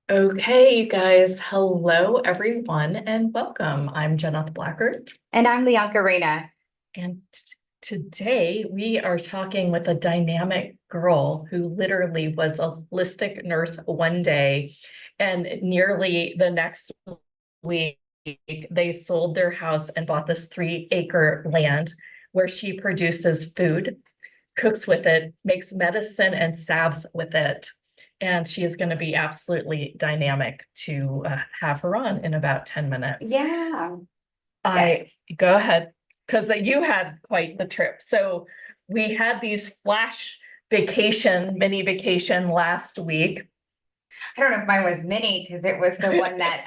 Okay, you guys, hello everyone and welcome. I'm Jenna Blackard, And I'm Leonka Reina. and today we are talking with a dynamic girl who literally was a holistic nurse one day, and nearly the next week they sold their house and bought this 3-acre land where she produces food, cooks with it, makes medicine and salves with it. And she is going to be absolutely dynamic to have her on in about 10 minutes. Yeah. Yeah. I go ahead, because you had quite the trip. So we had these flash mini vacation last week. I don't know if mine was mini because it was the one that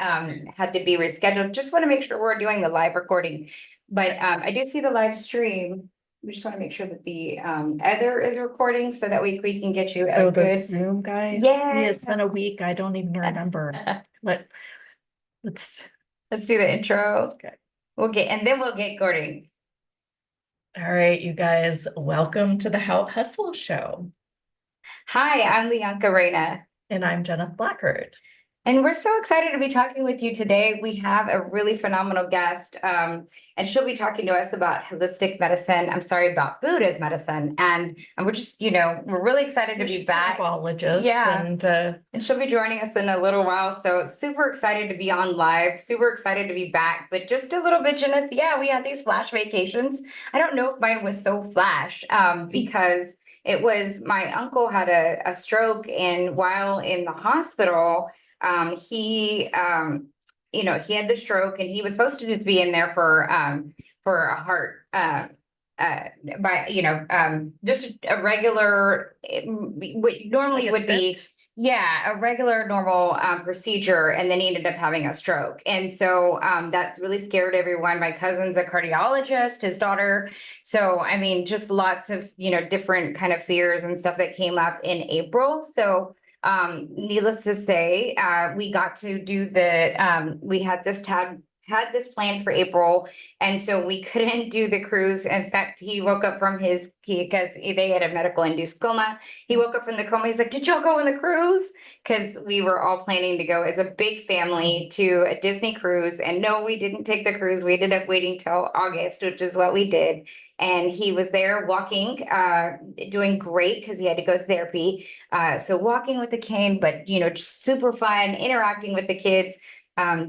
had to be rescheduled. Just want to make sure we're doing the live recording. But I do see the live stream. We just want to make sure that the other is recording so that we can get you a Oh, the good. Zoom guys. Yeah. It's been a week. I don't even remember. Let, let's, Let's do the intro. okay. And then we'll get recording. All right, you guys, welcome to the How Hustle Show. Hi, I'm Leonka Reina. And I'm Jenna Blackard. And we're so excited to be talking with you today. We have a really phenomenal guest, and she'll be talking to us about holistic medicine. I'm sorry, about food as medicine. And we're just, we're really excited to be She's back. a herbologist, Yeah. and she'll be joining us in a little while. So super excited to be on live, super excited to be back. But just a little bit, Jenna, yeah, we had these flash vacations. I don't know if mine was so flash because it was my uncle had a stroke, and while in the hospital, he he had the stroke, and he was supposed to just be in there for a heart by just a regular what normally like a would be stint. yeah, a regular normal procedure, and then he ended up having a stroke. And so that's really scared everyone. My cousin's a cardiologist, his daughter. So I mean, just lots of, different kind of fears and stuff that came up in April. So needless to say, we got to do we had this planned for April, and so we couldn't do the cruise. In fact, he woke up from because they had a medical induced coma. He woke up from the coma. He's like, "Did y'all go on the cruise?" Because we were all planning to go as a big family to a Disney cruise. And no, we didn't take the cruise. We ended up waiting till August, which is what we did. And he was there walking, doing great because he had to go to therapy. So walking with the cane, but just super fun, interacting with the kids.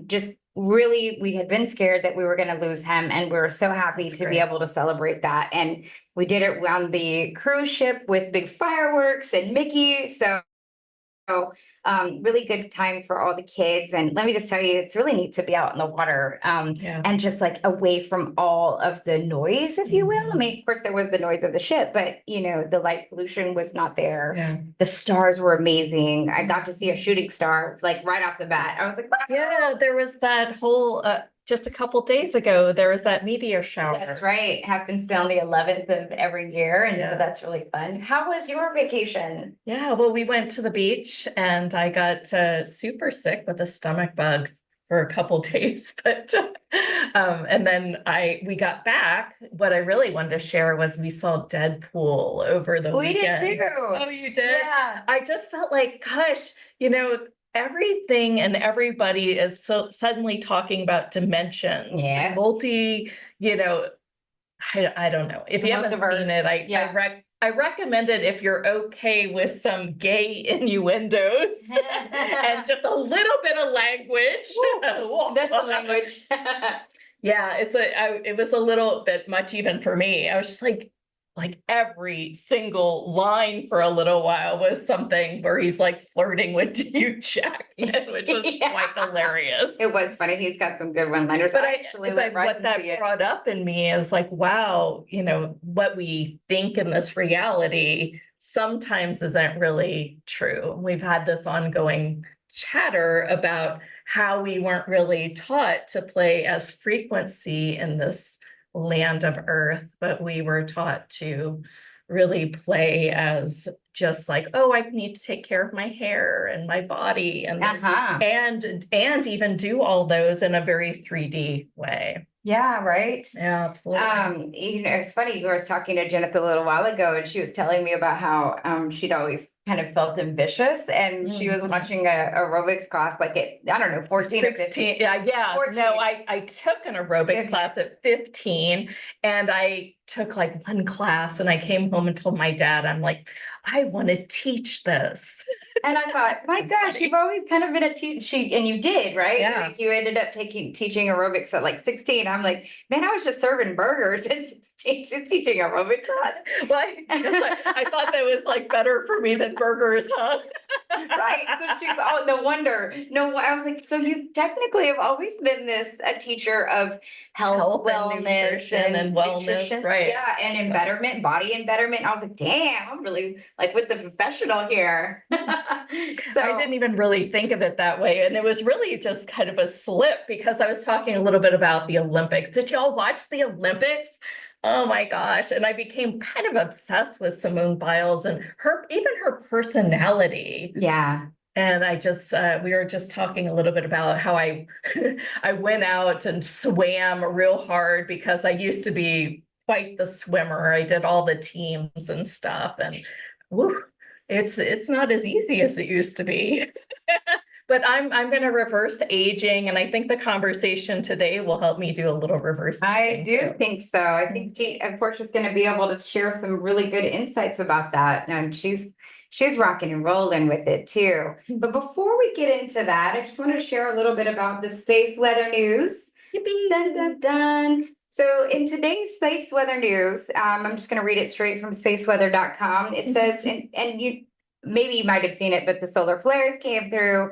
Just really, we had been scared that we were going to lose him, and we were so happy That's to be great. able to celebrate that. And we did it on the cruise ship with big fireworks and Mickey. So really good time for all the kids. And let me just tell you, it's really neat to be out in the water, Yeah. and just like away from all of the noise, if you will. I mean, of course, there was the noise of the ship, but the light pollution was not there. Yeah. The stars were amazing. I got to see a shooting star like right off the bat. I was like, "Wow." Yeah, there was that whole just a couple days ago, there was that meteor shower. That's right. It happens on the 11th of every year. And Yeah. so that's really fun. How was your vacation? Yeah, well, we went to the beach and I got super sick with a stomach bug for a couple days, but and then we got back. What I really wanted to share was we saw Deadpool over the We did weekend. too. Oh, you did? Yeah. I just felt like, gosh, everything and everybody is so suddenly talking about dimensions, Yeah. multi, you know, I don't know. If you haven't Multiverse. seen it, I recommend it if you're okay with some gay innuendos and just a little bit of language. That's the language. Yeah, it was a little bit much even for me. I was just like every single line for a little while was something where he's like flirting with Hugh Jackman, which was Yeah. quite hilarious. It was funny. He's got some good one-liners. But What that brought up in me is like, wow, what we think in this reality sometimes isn't really true. We've had this ongoing chatter about how we weren't really taught to play as frequency in this land of earth, but we were taught to really play as just like, oh, I need to take care of my hair and my body and even do all those in a very 3D way. Yeah, right. Yeah, absolutely. It's funny. I was talking to Jennifer a little while ago, and she was telling me about how she'd always kind of felt ambitious, and she was watching a aerobics class like at, I don't know, 14 or 15. Yeah. 14. No, I took an aerobics Okay. class at 15, and I took like one class, and I came home and told my dad, I'm like, I want to teach this. And I thought, my That's gosh, funny. you've always kind of been a teacher, and you did, right? Yeah. Like you ended up teaching aerobics at like 16. I'm like, man, I was just serving burgers at 16. She's teaching aerobic class. Well, I thought that was like better for me than burgers, huh? Right. So she's, oh, no wonder. No, I was like, so you technically have always been a teacher of health, and wellness, nutrition and wellness, nutrition. right? Yeah, and embetterment, body embetterment. I was like, damn, I'm really like with the professional here. So I didn't even really think of it that way. And it was really just kind of a slip, because I was talking a little bit about the Olympics. Did y'all watch the Olympics? Oh my gosh. And I became kind of obsessed with Simone Biles and even her personality. yeah. And I just, we were just talking a little bit about how I, I went out and swam real hard, because I used to be quite the swimmer. I did all the teams and stuff, and whew, it's not as easy as it used to be. But I'm going to reverse aging, and I think the conversation today will help me do a little reverse I aging do too. think so. I think Portia's going to be able to share some really good insights about that, and she's rocking and rolling with it too. But before we get into that, I just wanted to share a little bit about the space weather news. Yippee. Dun, dun, dun. So in today's space weather news, I'm just going to read it straight from spaceweather.com. It says, and you maybe you might have seen it, but the solar flares came through.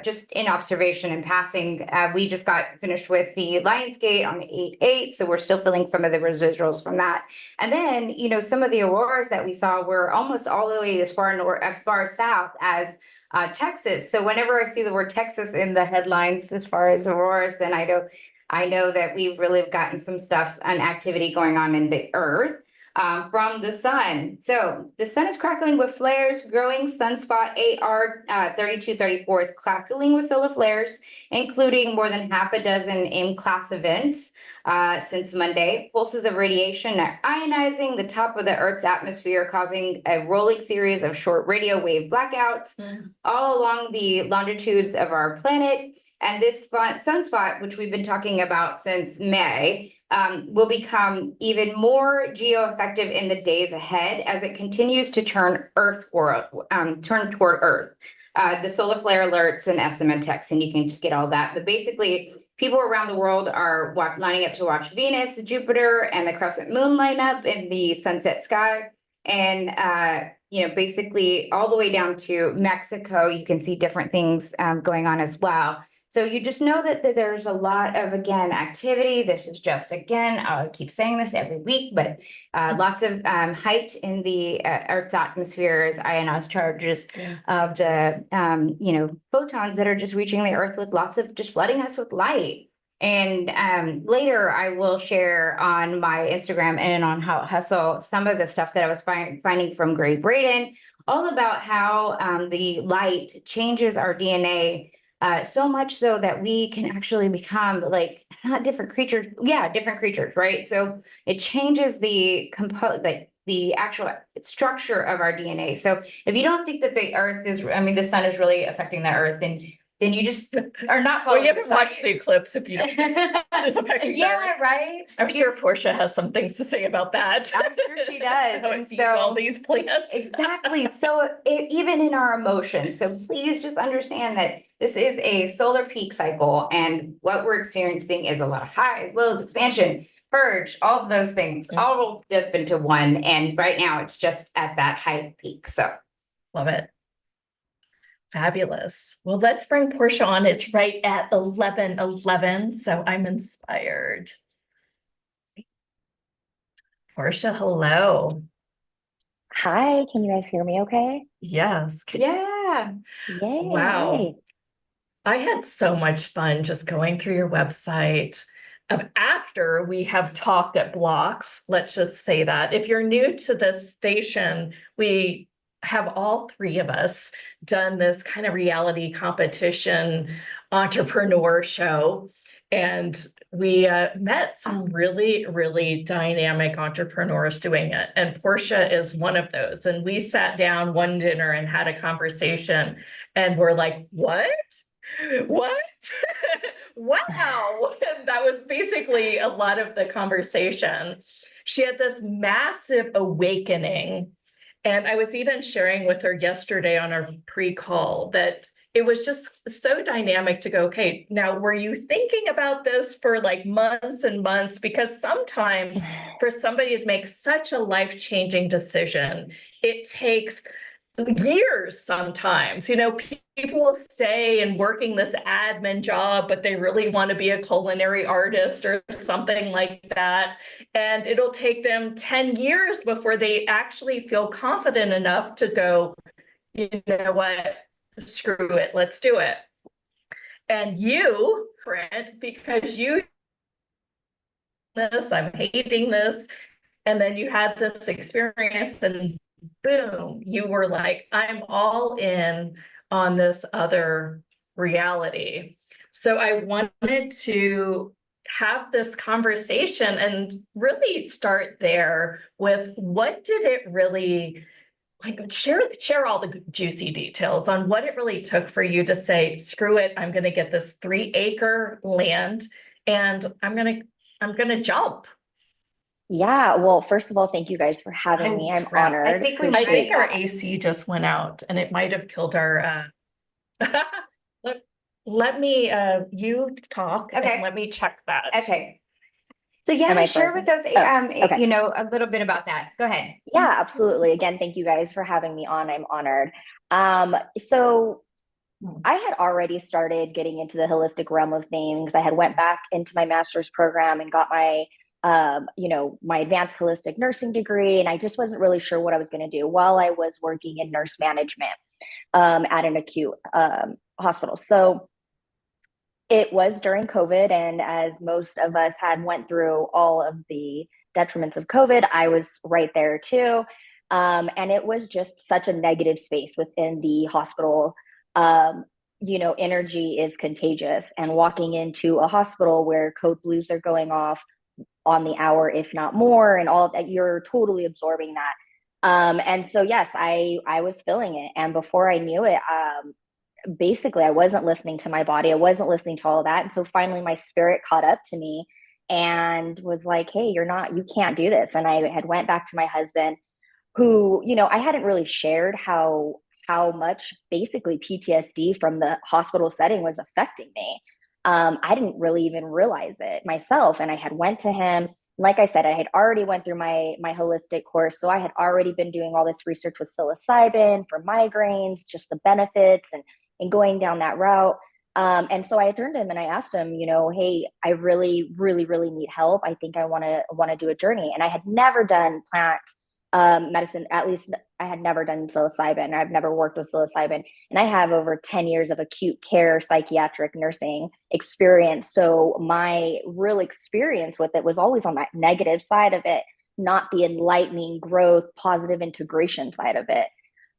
Just in observation and passing, we just got finished with the Lionsgate on 8/8, so we're still feeling some of the residuals from that. And then, some of the auroras that we saw were almost all the way as far south as Texas. So whenever I see the word Texas in the headlines as far as auroras, then I know that we've really gotten some stuff and activity going on in the earth. From the sun. So the sun is crackling with flares, growing sunspot AR 3234 is crackling with solar flares, including more than half a dozen M-class events since Monday. Pulses of radiation are ionizing the top of the Earth's atmosphere, causing a rolling series of short radio wave blackouts all along the longitudes of our planet. And this sunspot, which we've been talking about since May, will become even more geo-effective in the days ahead as it continues to turn toward Earth. The solar flare alerts and estimate text, and you can just get all that. But basically, people around the world are lining up to watch Venus, Jupiter, and the crescent moon line up in the sunset sky. And basically all the way down to Mexico, you can see different things going on as well. So you just know that there's a lot of, again, activity. This is just, again, I'll keep saying this every week, but lots of height in the Earth's atmosphere as ionized charges of the, photons that are just reaching the Earth with lots of just flooding us with light. And later I will share on my Instagram and on How Hustle some of the stuff that I was finding from Great Britain, all about how the light changes our DNA so much so that we can actually become like not different creatures. Yeah, different creatures, right? So it changes the actual structure of our DNA. So if you don't think that the sun is really affecting the Earth, then you just are not following. Well, you haven't watched the eclipse if you don't. Yeah, right. I'm sure Portia has some things to say about that. I'm sure she does. And so all these plants. Exactly. So even in our emotions. So please just understand that this is a solar peak cycle, and what we're experiencing is a lot of highs, lows, expansion, purge, all of those things, all rolled up into one. And right now it's just at that high peak. So love it. Fabulous. Well, let's bring Portia on. It's right at 11:11, so I'm inspired. Portia, hello. Hi, can you guys hear me okay? Yes. yeah. Yay. Wow. I had so much fun just going through your website. After we have talked at blocks, let's just say that. If you're new to this station, we have all three of us done this kind of reality competition entrepreneur show. And we met some really, really dynamic entrepreneurs doing it. And Portia is one of those. And we sat down one dinner and had a conversation, and we're like, what? What? Wow. That was basically a lot of the conversation. She had this massive awakening. And I was even sharing with her yesterday on our pre-call that it was just so dynamic to go, okay, now were you thinking about this for like months and months? Because sometimes for somebody to make such a life-changing decision, it takes years sometimes. People will stay and working this admin job, but they really want to be a culinary artist or something like that. And it'll take them 10 years before they actually feel confident enough to go, you know what, screw it, let's do it. And you, Brent, because I'm hating this. And then you had this experience and boom, you were like, I'm all in on this other reality. So I wanted to have this conversation and really start there with what did it really like share all the juicy details on what it really took for you to say, screw it, I'm going to get this 3-acre land and I'm going to jump. Yeah, well, first of all, thank you guys for having me. I'm Crap. honored. I think we I might think our that. AC just went out and it might have killed our let me you talk Okay. and let me check that. Okay. So Am yeah, I share frozen? with us, Okay. a little bit about that. Go ahead. Yeah, absolutely. Again, thank you guys for having me on. I'm honored. So I had already started getting into the holistic realm of things. I had went back into my master's program and got my my advanced holistic nursing degree. And I just wasn't really sure what I was going to do while I was working in nurse management at an acute hospital. So it was during COVID. And as most of us had went through all of the detriments of COVID, I was right there too. And it was just such a negative space within the hospital. Energy is contagious, and walking into a hospital where code blues are going off on the hour, if not more, and all that, you're totally absorbing that. And so, yes, I was feeling it. And before I knew it, basically I wasn't listening to my body. I wasn't listening to all of that. And so finally my spirit caught up to me and was like, hey, you can't do this. And I had went back to my husband who, I hadn't really shared how much basically PTSD from the hospital setting was affecting me. I didn't really even realize it myself. And I had went to him. Like I said, I had already went through my holistic course. So I had already been doing all this research with psilocybin for migraines, just the benefits and going down that route. And so I turned to him and I asked him, hey, I really, really, really need help. I think I want to do a journey. And I had never done plant medicine. At least I had never done psilocybin. I've never worked with psilocybin. And I have over 10 years of acute care psychiatric nursing experience. So my real experience with it was always on that negative side of it, not the enlightening growth, positive integration side of it.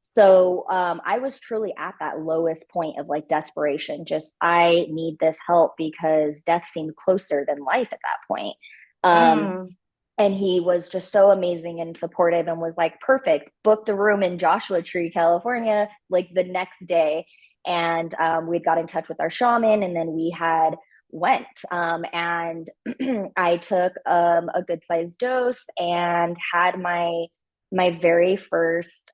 So I was truly at that lowest point of like desperation. Just, I need this help because death seemed closer than life at that point. And he was just so amazing and supportive and was like, perfect, booked a room in Joshua Tree, California, like the next day. And we got in touch with our shaman, and then we had went and I took a good sized dose and had my very first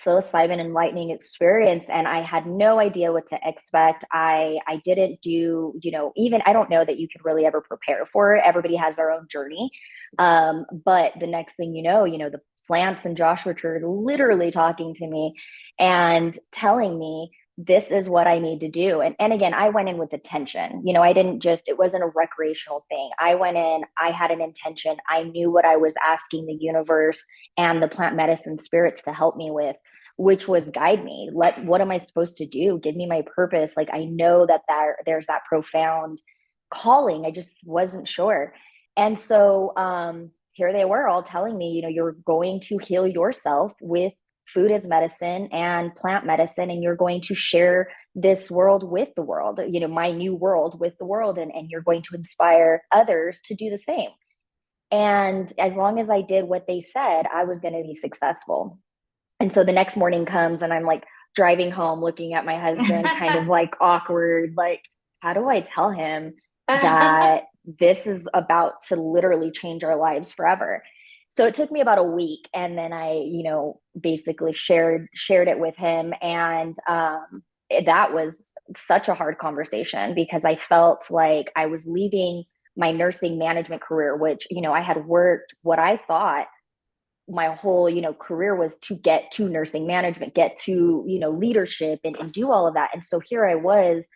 psilocybin enlightening experience, and I had no idea what to expect. I didn't do, even I don't know that you could really ever prepare for it. Everybody has their own journey. But the next thing the plants in Joshua Tree are literally talking to me and telling me this is what I need to do. And again, I went in with intention. I didn't just, it wasn't a recreational thing. I went in, I had an intention. I knew what I was asking the universe and the plant medicine spirits to help me with, which was guide me. What am I supposed to do? Give me my purpose. Like, I know that there's that profound calling. I just wasn't sure. And so here they were all telling me, you're going to heal yourself with food is medicine and plant medicine, and you're going to share this world with the world, my new world with the world, and you're going to inspire others to do the same. And as long as I did what they said, I was going to be successful. And so the next morning comes and I'm like driving home, looking at my husband, kind of like awkward, like, how do I tell him that this is about to literally change our lives forever? So it took me about a week, and then I, basically shared it with him, and that was such a hard conversation because I felt like I was leaving my nursing management career, which, I had worked what I thought my whole, career was to get to nursing management, get to, leadership, and do all of that. And so here I was,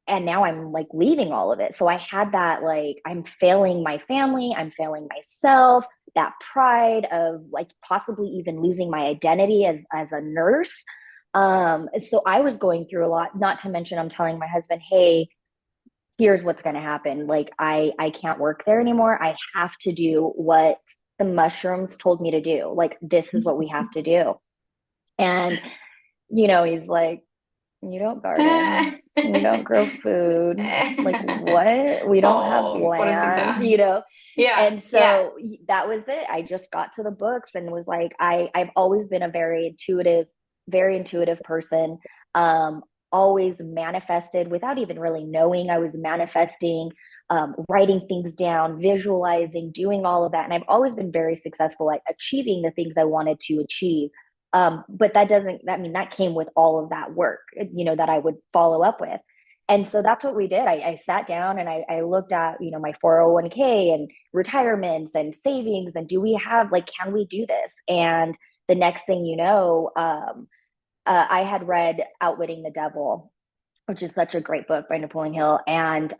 and now I'm like leaving all of it. So I had that, like, I'm failing my family, I'm failing myself, that pride of like possibly even losing my identity as a nurse. And so I was going through a lot, not to mention I'm telling my husband, hey, here's what's going to happen. Like, I can't work there anymore. I have to do what the mushrooms told me to do. Like, this is what we have to do. And, he's like, you don't garden, you don't grow food. Like, what? We don't have land, Yeah. And so that was it. I just got to the books and was like, I've always been a very intuitive person. Always manifested without even really knowing I was manifesting, writing things down, visualizing, doing all of that. And I've always been very successful at achieving the things I wanted to achieve. But that came with all of that work, that I would follow up with. And so that's what we did. I sat down and I looked at, my 401k and retirements and savings, and do we have, like, can we do this? And the next thing you know, I had read Outwitting the Devil, which is such a great book by Napoleon Hill. And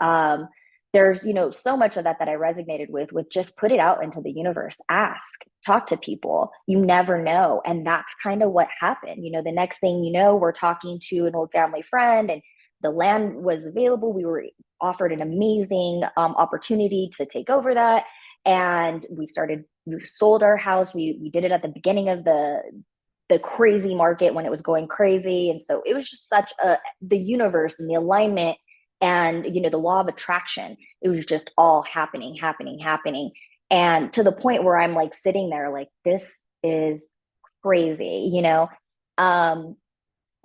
there's, so much of that I resonated with just put it out into the universe, ask, talk to people. You never know. And that's kind of what happened. The next thing you know, we're talking to an old family friend, and the land was available. We were offered an amazing opportunity to take over that. And we sold our house. We did it at the beginning of the crazy market when it was going crazy. And so it was just the universe and the alignment and, the law of attraction. It was just all happening. And to the point where I'm like sitting there, like, this is crazy,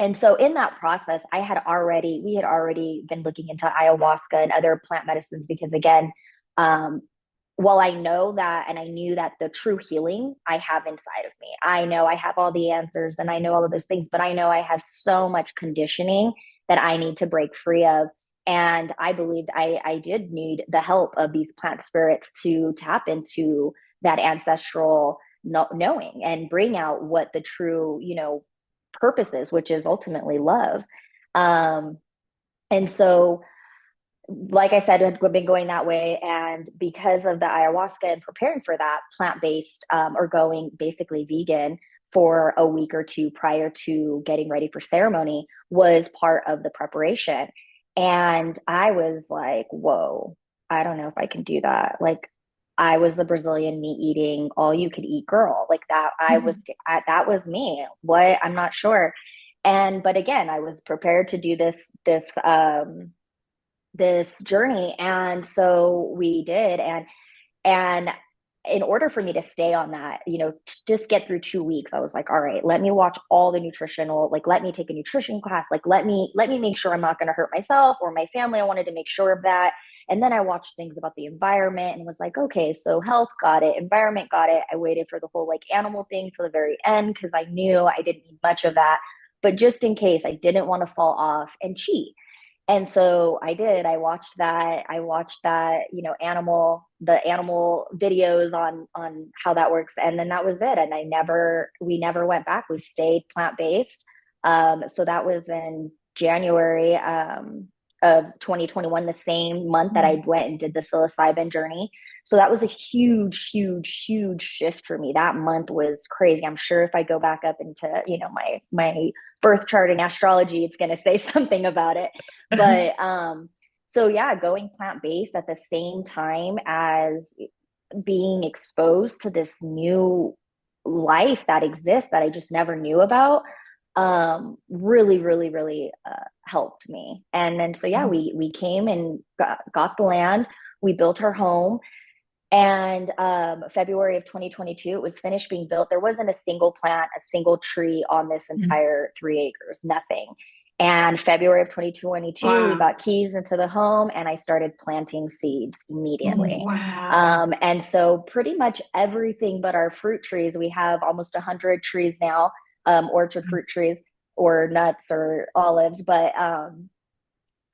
and so in that process, we had already been looking into ayahuasca and other plant medicines because, again, while I know that, and I knew that the true healing I have inside of me, I know I have all the answers and I know all of those things, but I know I have so much conditioning that I need to break free of. And I believed I did need the help of these plant spirits to tap into that ancestral knowing and bring out what the true, purpose is, which is ultimately love. And so, like I said, I've been going that way. And because of the ayahuasca and preparing for that, plant-based, or going basically vegan for a week or two prior to getting ready for ceremony was part of the preparation. And I was like, whoa, I don't know if I can do that. Like, I was the Brazilian meat eating, all you could eat girl. Like that, that was me. What? I'm not sure. But again, I was prepared to do this journey. And so we did. And in order for me to stay on that, to just get through 2 weeks, I was like, all right, let me watch all the nutritional, like, let me take a nutrition class. Like, let me make sure I'm not going to hurt myself or my family. I wanted to make sure of that. And then I watched things about the environment and was like, okay, so health, got it. Environment, got it. I waited for the whole like animal thing till the very end because I knew I didn't need much of that. But just in case, I didn't want to fall off and cheat. And so I did. I watched that, the animal videos on how that works. And then that was it. And we never went back. We stayed plant-based. So that was in January of 2021, the same month that I went and did the psilocybin journey. So that was a huge, huge, huge shift for me. That month was crazy. I'm sure if I go back up into, my birth chart and astrology, it's going to say something about it. But so yeah, going plant-based at the same time as being exposed to this new life that exists that I just never knew about, really, really, really helped me. And then so yeah, we came and got the land. We built our home. And February of 2022, it was finished being built. There wasn't a single plant, a single tree on this entire 3 acres, nothing. And February of 2022, we Wow. got keys into the home and I started planting seeds immediately. Wow. And so pretty much everything but our fruit trees, we have almost 100 trees now, orchard fruit trees or nuts or olives, but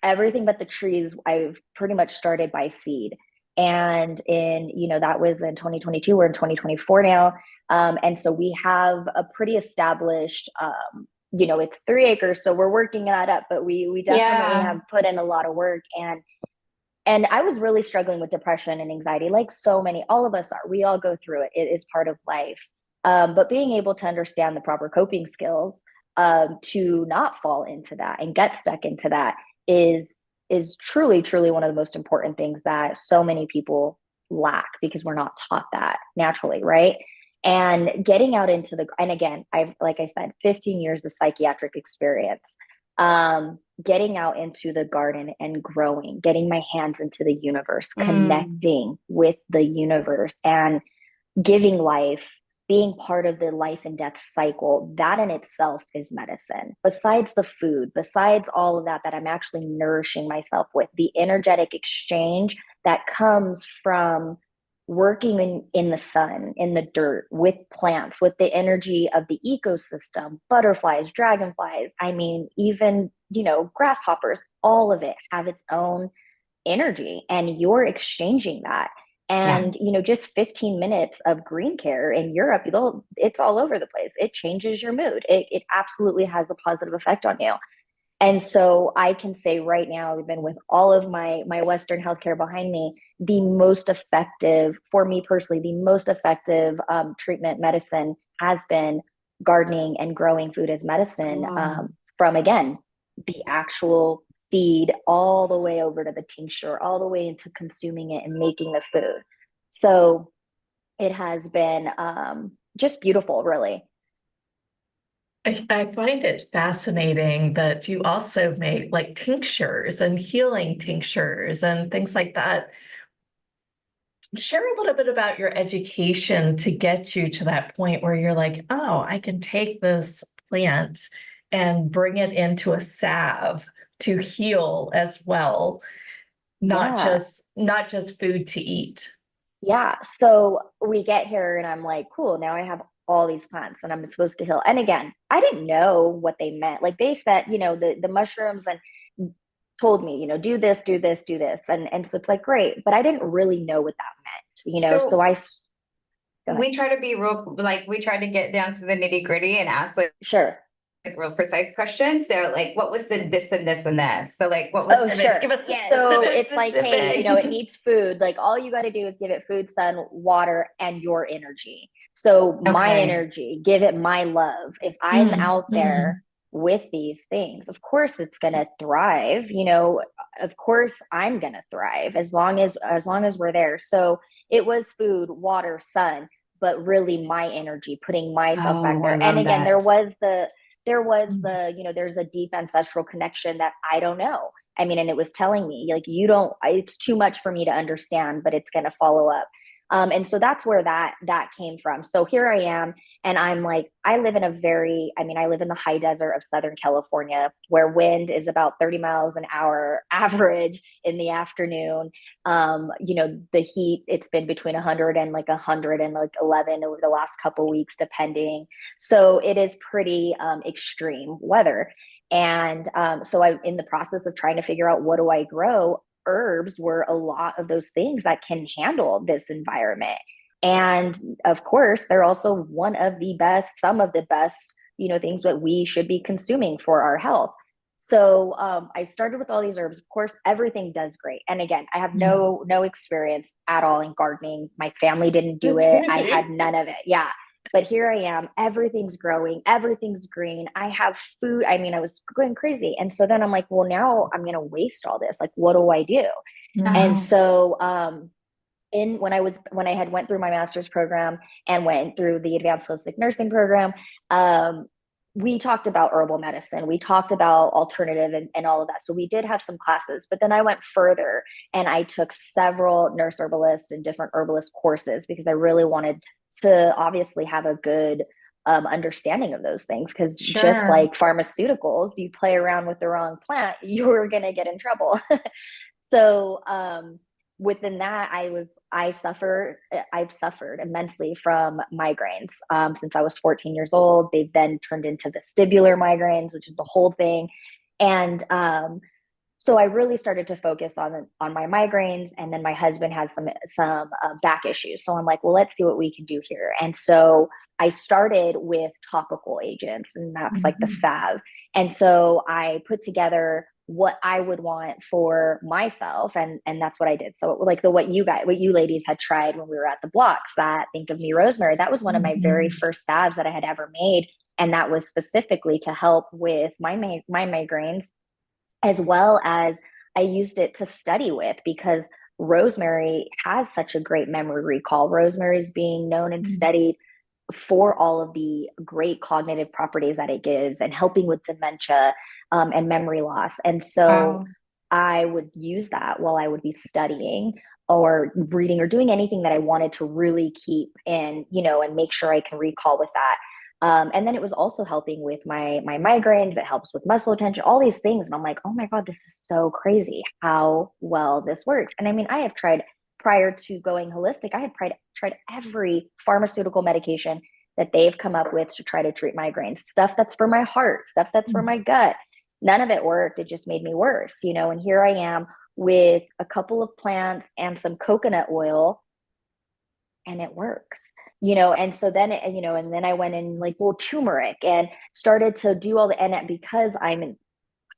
everything but the trees, I've pretty much started by seed. And that was in 2022, we're in 2024 now. And so we have a pretty established, it's 3 acres, so we're working that up, but we definitely Yeah. have put in a lot of work. And I was really struggling with depression and anxiety, like so many, all of us are. We all go through it. It is part of life. But being able to understand the proper coping skills to not fall into that and get stuck into that is truly, truly one of the most important things that so many people lack because we're not taught that naturally, right? And getting out into and again, like I said, 15 years of psychiatric experience. Getting out into the garden and growing, getting my hands into the universe, connecting with the universe and giving life, being part of the life and death cycle, that in itself is medicine. Besides the food, besides all of that I'm actually nourishing myself with, the energetic exchange that comes from working in the sun, in the dirt, with plants, with the energy of the ecosystem, butterflies, dragonflies, I mean, even, grasshoppers, all of it have its own energy and you're exchanging that. And, just 15 minutes of green care in Europe, it's all over the place. It changes your mood. It absolutely has a positive effect on you. And so I can say right now, even with all of my Western healthcare behind me, the most effective, for me personally, the most effective treatment medicine has been gardening and growing food as medicine, from, again, the actual seed all the way over to the tincture, all the way into consuming it and making the food. So it has been just beautiful, really. I find it fascinating that you also make like tinctures and healing tinctures and things like that. Share a little bit about your education to get you to that point where you're like, oh, I can take this plant and bring it into a salve to heal as well, not Yeah. just food to eat. Yeah. So we get here and I'm like, cool, now I have all these plants and I'm supposed to heal. And again, I didn't know what they meant. Like they said, the mushrooms and told me, do this, do this, do this. And so it's like, great. But I didn't really know what that meant, So so we try to be real, like we try to get down to the nitty gritty and ask sure. real precise questions. So like, what was the this and this and this? So like, what was Oh, sure. So it's like, hey, it needs food. Like all you got to do is give it food, sun, water, and your energy. So my energy, give it my love. If I'm out there with these things, of course it's going to thrive. Of course I'm going to thrive as long as we're there. So it was food, water, sun, but really my energy, putting myself back there. And again, there's a deep ancestral connection that I don't know. I mean, and it was telling me like, it's too much for me to understand, but it's going to follow up. And so that's where that came from. So here I am, and I'm like, I live in the high desert of Southern California, where wind is about 30 miles an hour average in the afternoon. The heat, it's been between 100 and like 111 over the last couple weeks, depending. So it is pretty extreme weather. And so I'm in the process of trying to figure out, what do I grow? Herbs were a lot of those things that can handle this environment. And of course, they're also some of the best, things that we should be consuming for our health. So I started with all these herbs. Of course, everything does great. And again, I have no experience at all in gardening. My family didn't do it. I had none of it. Yeah. But here I am, everything's growing, everything's green. I have food. I mean, I was going crazy. And so then I'm like, well, now I'm going to waste all this. Like, what do I do? And so when I had went through my master's program and went through the advanced holistic nursing program, we talked about herbal medicine. We talked about alternative and all of that. So we did have some classes, but then I went further and I took several nurse herbalist and different herbalist courses because I really wanted to obviously have a good understanding of those things. Because just Sure. like pharmaceuticals, you play around with the wrong plant, you're going to get in trouble. So within that, I've suffered immensely from migraines since I was 14 years old. They've then turned into vestibular migraines, which is the whole thing. And so I really started to focus on my migraines, and then my husband has some back issues. So I'm like, well, let's see what we can do here. And so I started with topical agents, and that's like the Mhm. salve. And so I put together what I would want for myself, and that's what I did. So like what you ladies had tried when we were at the blocks, that Think of Me Rosemary, that was one of my very Mhm. first salves that I had ever made, and that was specifically to help with my migraines, as well as I used it to study with because rosemary has such a great memory recall. Rosemary is being known and Mhm. studied for all of the great cognitive properties that it gives and helping with dementia and memory loss. And so Wow. I would use that while I would be studying or reading or doing anything that I wanted to really keep in, and make sure I can recall with that. And then it was also helping with my migraines. It helps with muscle tension, all these things. And I'm like, oh my God, this is so crazy how well this works. And I mean, I have tried prior to going holistic, I had tried every pharmaceutical medication that they've come up with to try to treat migraines, stuff that's for my heart, stuff that's for my gut. None of it worked. It just made me worse, and here I am with a couple of plants and some coconut oil, and it works. And so then and then I went in like, well, turmeric, and started to do all the, and because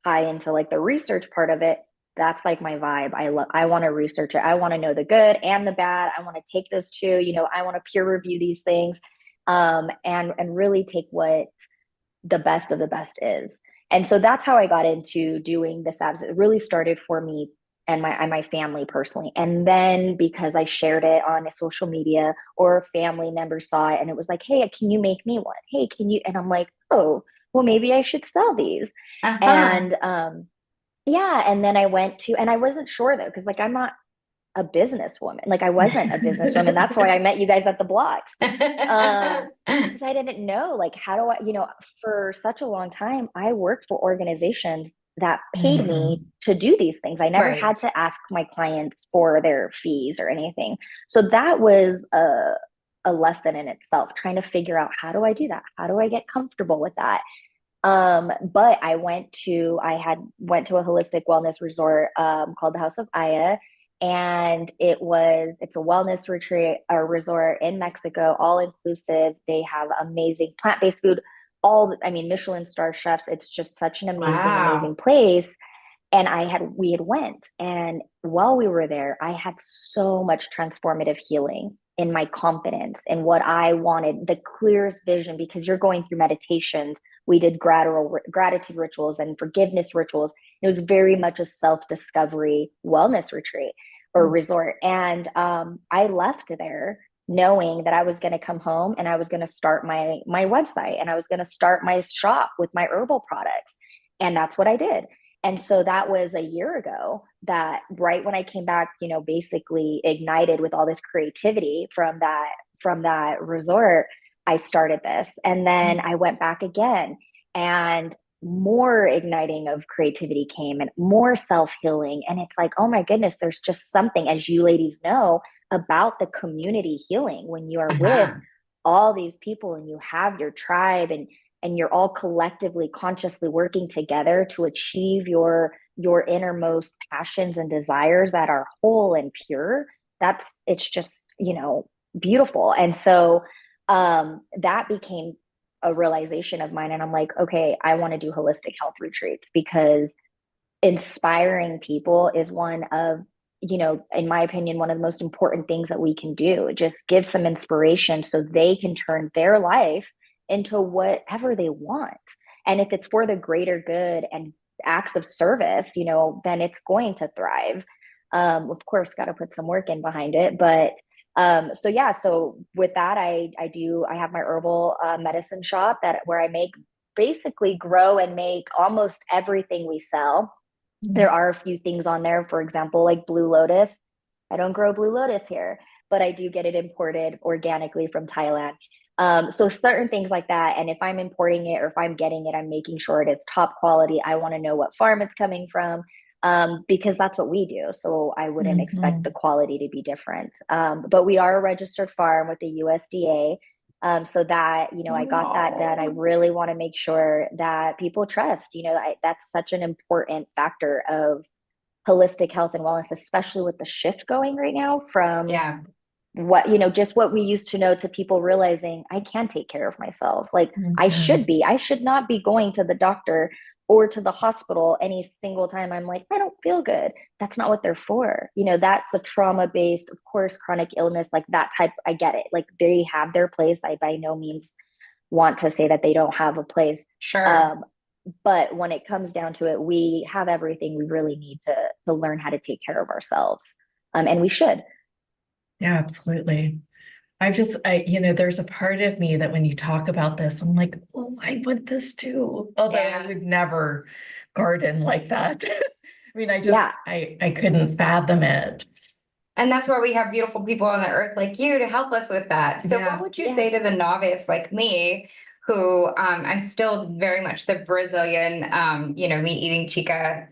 high into like the research part of it, that's like my vibe. I want to research it. I want to know the good and the bad. I want to take those two, I want to peer review these things, and really take what the best of the best is. And so that's how I got into doing this abs. It really started for me and my family personally. And then because I shared it on a social media, or family members saw it and it was like, hey, can you make me one? Hey, can you? And I'm like, oh, well, maybe I should sell these. Uh-huh. And yeah, and then I went to, and I wasn't sure though, because like I'm not a businesswoman. Like I wasn't a businesswoman. That's why I met you guys at the blocks. Because I didn't know, like, how do I, for such a long time, I worked for organizations that paid me Mhm. to do these things. I never had Right. to ask my clients for their fees or anything. So that was a lesson in itself, trying to figure out, how do I do that? How do I get comfortable with that? But I went to a holistic wellness resort called the House of Aya, and it's a wellness retreat or resort in Mexico, all inclusive. They have amazing plant-based food, I mean, Michelin star chefs. It's just such an amazing Wow. place. And we had went, and while we were there, I had so much transformative healing in my confidence and what I wanted, the clearest vision, because you're going through meditations. We did gratitude rituals and forgiveness rituals. It was very much a self-discovery wellness retreat or resort. And I left there knowing that I was going to come home and I was going to start my website, and I was going to start my shop with my herbal products. And that's what I did. And so that was a year ago, that right when I came back, basically ignited with all this creativity from that resort, I started this. And then I went back again, and more igniting of creativity came, and more self-healing. And it's like, oh my goodness, there's just something, as you ladies know, about the community healing when you are with Uh-huh. all these people and you have your tribe, and you're all collectively consciously working together to achieve your innermost passions and desires that are whole and pure. It's just, beautiful. And so that became a realization of mine, and I'm like, okay, I want to do holistic health retreats, because inspiring people is one of, in my opinion, one of the most important things that we can do. Just give some inspiration so they can turn their life into whatever they want. And if it's for the greater good and acts of service, then it's going to thrive. Of course, got to put some work in behind it, but so yeah, so with that, I have my herbal medicine shop that where I make basically grow and make almost everything we sell. There are a few things on there, for example, like blue lotus. I don't grow blue lotus here, but I do get it imported organically from Thailand. So certain things like that. And if I'm importing it or if I'm getting it, I'm making sure it is top quality. I want to know what farm it's coming from, because that's what we do. So I wouldn't expect the Mhm. quality to be different. But we are a registered farm with the USDA. So that, I got that done. I Wow. really want to make sure that people trust, that's such an important factor of holistic health and wellness, especially with the shift going right now from Yeah. just what we used to know to people realizing I can take care of myself. Like Mhm. I should not be going to the doctor or to the hospital any single time I'm like, I don't feel good. That's not what they're for. That's a trauma based, of course, chronic illness, like that type. I get it. Like they have their place. I by no means want to say that they don't have a place. Sure. Um, but when it comes down to it, we have everything we really need to learn how to take care of ourselves. And we should. Yeah, absolutely. There's a part of me that when you talk about this, I'm like, oh, I want this too. Although I Yeah. would never garden like that. I mean, Yeah. I couldn't fathom it. And that's why we have beautiful people on the earth like you to help us with that. So what Yeah. would you Yeah. say to the novice like me, who I'm still very much the Brazilian, me eating chica,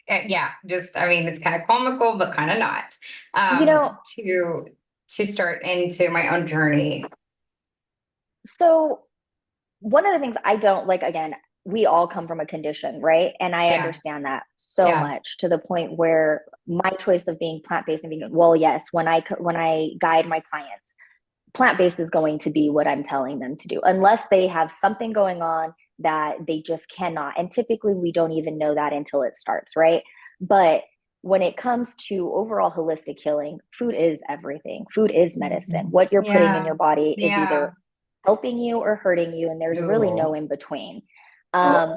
yeah, just I mean it's kind of comical, but kind of not. You know, To start into my own journey. so one of the things I don't like, again, we all come from a condition, right? And I Yeah, understand that so yeah, much to the point where my choice of being plant-based and vegan, well, yes, when I guide my clients, plant-based is going to be what I'm telling them to do, unless they have something going on that they just cannot. And typically we don't even know that until it starts, right? But when it comes to overall holistic healing, food is everything. Food is medicine. Mhm. What you're putting in yeah, your body is yeah. either helping you or hurting you, and there's really Ooh. no in between. Um,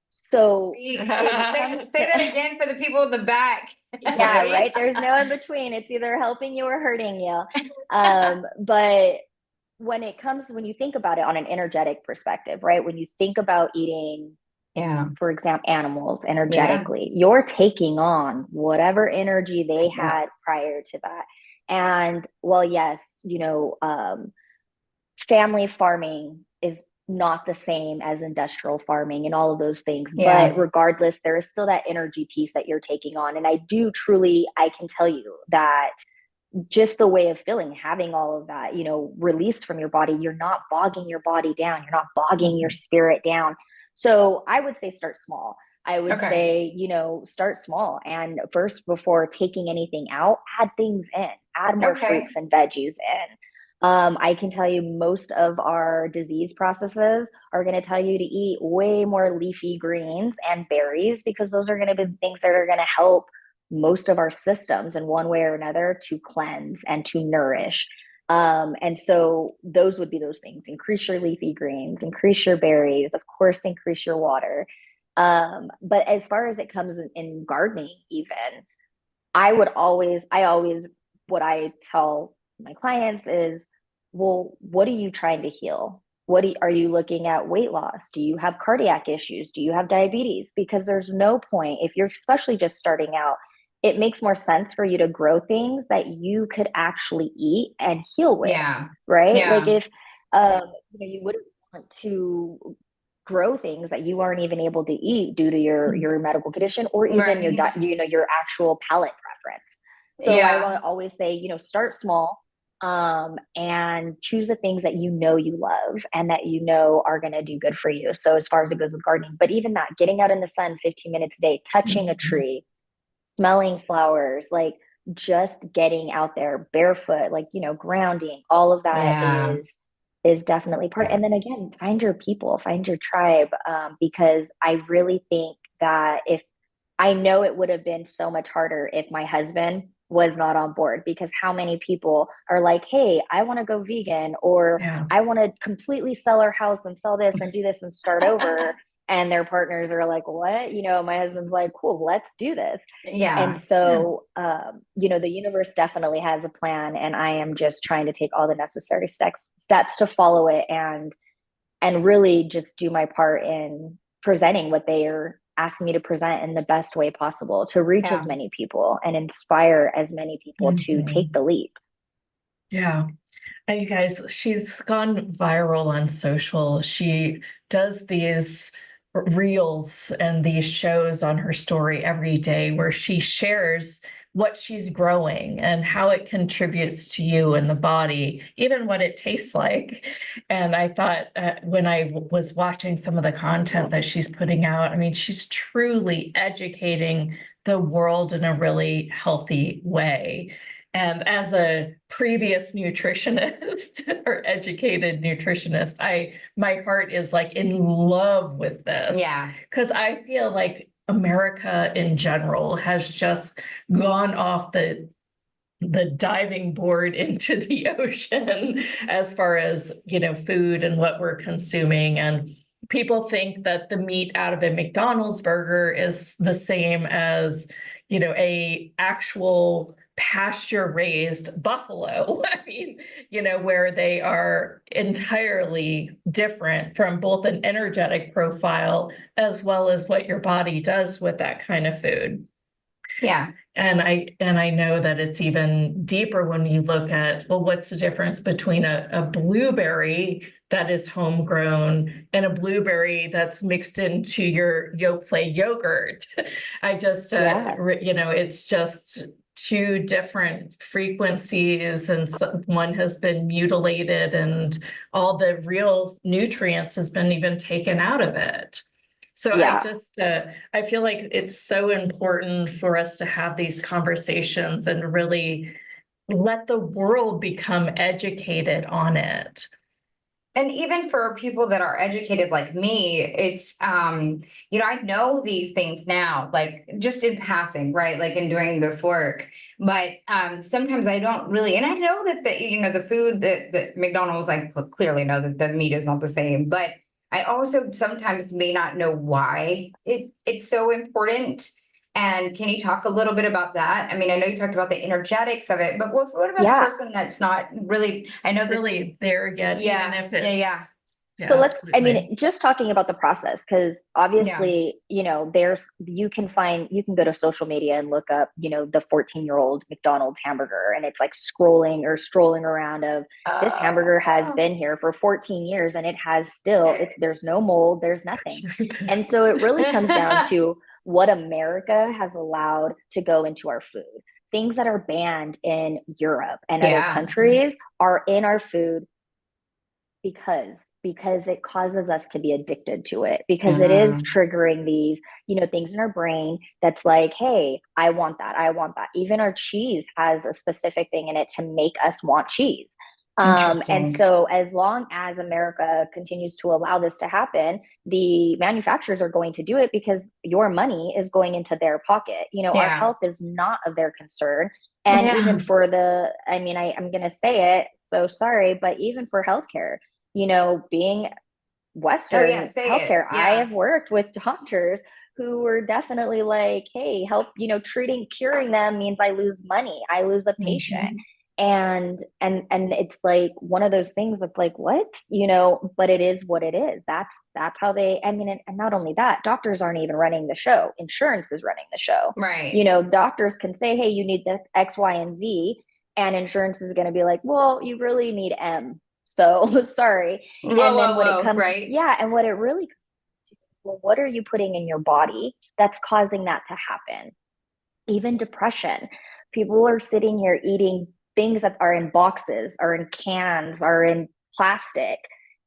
so when it comes Say to that again for the people in the back. yeah, Right? right. There's no in between. It's either helping you or hurting you. But when you think about it on an energetic perspective, right? When you think about eating, Yeah, for example, animals yeah, energetically, you're taking on whatever energy they yeah, had prior to that. And well, yes, family farming is not the same as industrial farming and all of those things. But yeah, regardless, there is still that energy piece that you're taking on. And I can tell you that just the way of feeling, having all of that, released from your body, you're not bogging your body down, you're not bogging your mhm. spirit down. So I would say start small. I would Okay, say, start small. And first, before taking anything out, add things in, add more okay, fruits and veggies in. I can tell you most of our disease processes are going to tell you to eat way more leafy greens and berries because those are going to be things that are going to help most of our systems in one way or another to cleanse and to nourish. And so those would be those things: increase your leafy greens, increase your berries, of course, increase your water. But as far as it comes in gardening, even I always, what I tell my clients is, well, what are you trying to heal? Are you looking at weight loss? Do you have cardiac issues? Do you have diabetes? Because there's no point if you're especially just starting out, it makes more sense for you to grow things that you could actually eat and heal with, yeah, right? Like yeah, if you wouldn't want to grow things that you aren't even able to eat due to your medical condition or even right, your actual palate preference. So I yeah, want to always say, start small, and choose the things that you love and that are going to do good for you. So as far as it goes with gardening, but even that, getting out in the sun 15 minutes a day, touching a Mhm. tree, smelling flowers, like just getting out there barefoot, like, grounding, all of that yeah, is definitely part. And then again, find your people, find your tribe, because I really think that if I know it would have been so much harder if my husband was not on board, because how many people are like, hey, I want to go vegan, or Yeah. I want to completely sell our house and sell this and do this and start over. and their partners are like, what? My husband's like, cool, let's do this. Yeah. And so, the universe definitely has a plan, and I am just trying to take all the necessary steps to follow it, and really just do my part in presenting what they are asking me to present in the best way possible to reach Yeah. as many people and inspire as many people to take the leap. Yeah. And you guys, she's gone viral on social. She does these reels and these shows on her story every day where she shares what she's growing and how it contributes to you and the body, even what it tastes like. And I thought when I was watching some of the content that she's putting out, I mean, she's truly educating the world in a really healthy way. And as a previous nutritionist or educated nutritionist, my heart is like in love with this. Yeah. Because I feel like America in general has just gone off the diving board into the ocean as far as, food and what we're consuming. And people think that the meat out of a McDonald's burger is the same as, a actual pasture raised buffalo. I mean, where they are entirely different from both an energetic profile as well as what your body does with that kind of food. Yeah. And I know that it's even deeper when you look at, well, what's the difference between a blueberry that is homegrown and a blueberry that's mixed into your Yoplait yogurt? I just, it's just two different frequencies, and one has been mutilated and all the real nutrients has been even taken out of it. So Yeah. I feel like it's so important for us to have these conversations and really let the world become educated on it. And even for people that are educated like me, it's, I know these things now, like just in passing, right? Like in doing this work, but sometimes I don't really, and I know that the food that McDonald's, I clearly know that the meat is not the same, but I also sometimes may not know why it's so important. And can you talk a little bit about that? I mean, I know you talked about the energetics of it, but what about the person that's not really, I know that really there yet, yeah, even if it's yeah. So absolutely. just talking about the process, because obviously, you can go to social media and look up, the 14-year-old McDonald's hamburger, and it's like strolling around of this hamburger has been here for 14 years and it has there's no mold, there's nothing. And so it really comes down to what America has allowed to go into our food. Things that are banned in Europe and other countries are in our food because it causes us to be addicted to it, because it is triggering these things in our brain that's like, hey, I want that. Even our cheese has a specific thing in it to make us want cheese. And so as long as America continues to allow this to happen, the manufacturers are going to do it because your money is going into their pocket. Our health is not of their concern. And even for I'm going to say it, so sorry, but even for healthcare, being Western healthcare, I have worked with doctors who were definitely like, hey, help, curing them means I lose money, I lose a patient. And it's like one of those things that's like, what, but it is what it is. That's how and not only that, doctors aren't even running the show. Insurance is running the show. Right. Doctors can say, hey, you need this X, Y, and Z. And insurance is going to be like, well, you really need M. So sorry. And then when it comes, and what it really comes to, well, what are you putting in your body that's causing that to happen? Even depression. People are sitting here eating things that are in boxes, are in cans, are in plastic,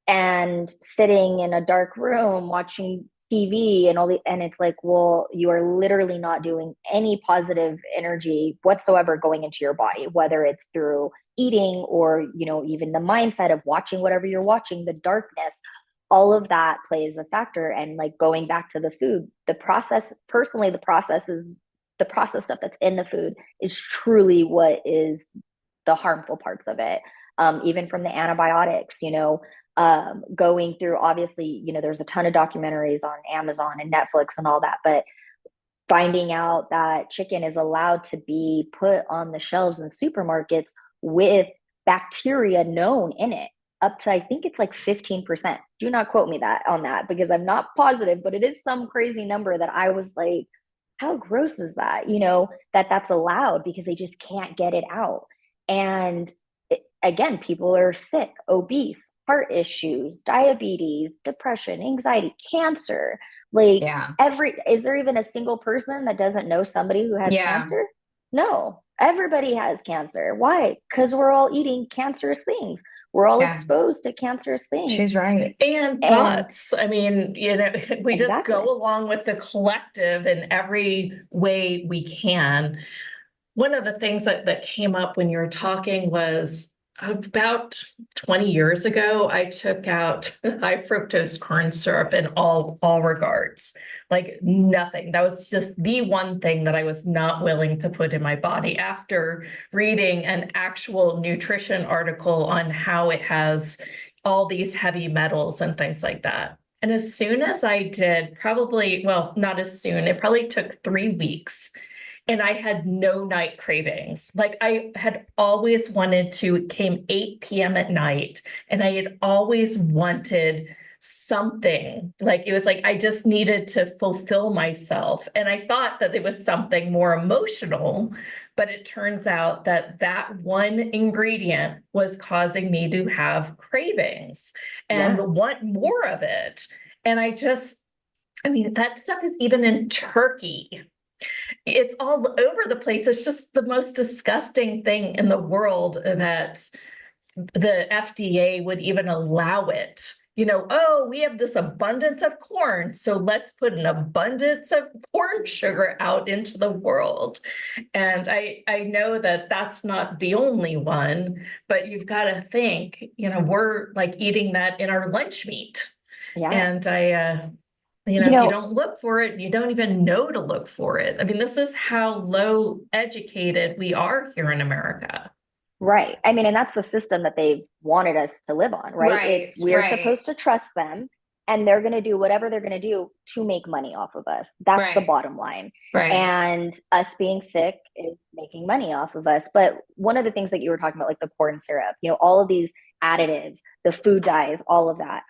and sitting in a dark room watching TV and it's like, well, you are literally not doing any positive energy whatsoever going into your body, whether it's through eating or, even the mindset of watching whatever you're watching, the darkness, all of that plays a factor. And like going back to the food, the process stuff that's in the food is truly what is the harmful parts of it. Even from the antibiotics, going through, obviously, there's a ton of documentaries on Amazon and Netflix and all that, but finding out that chicken is allowed to be put on the shelves in supermarkets with bacteria known in it, up to, I think it's like 15%. Do not quote me on that because I'm not positive, but it is some crazy number that I was like, how gross is that? That's allowed because they just can't get it out. And again, people are sick, obese, heart issues, diabetes, depression, anxiety, cancer. Like Yeah. is there even a single person that doesn't know somebody who has Yeah. cancer? No, everybody has cancer. Why? Because we're all eating cancerous things. We're all Yeah. exposed to cancerous things. She's right. And thoughts. I mean, we just Exactly. go along with the collective in every way we can. One of the things that came up when you were talking was about 20 years ago, I took out high fructose corn syrup in all regards. Like nothing. That was just the one thing that I was not willing to put in my body after reading an actual nutrition article on how it has all these heavy metals and things like that. And as soon as I did, not as soon, it probably took 3 weeks. And I had no night cravings. Like I had always wanted to, it came 8 p.m. at night, and I had always wanted something. Like it was like I just needed to fulfill myself. And I thought that it was something more emotional, but it turns out that that one ingredient was causing me to have cravings and want more of it. And that stuff is even in turkey. It's all over the place. It's just the most disgusting thing in the world that the FDA would even allow it. Oh, we have this abundance of corn, so let's put an abundance of corn sugar out into the world. And I know that that's not the only one, but you've got to think, we're like eating that in our lunch meat. Yeah. And if you don't look for it, you don't even know to look for it. I mean, this is how low educated we are here in America. Right. I mean, and that's the system that they've wanted us to live on, right? We're supposed to trust them, and they're going to do whatever they're going to do to make money off of us. That's the bottom line. Right. And us being sick is making money off of us. But one of the things that you were talking about, like the corn syrup, all of these additives, the food dyes, all of that.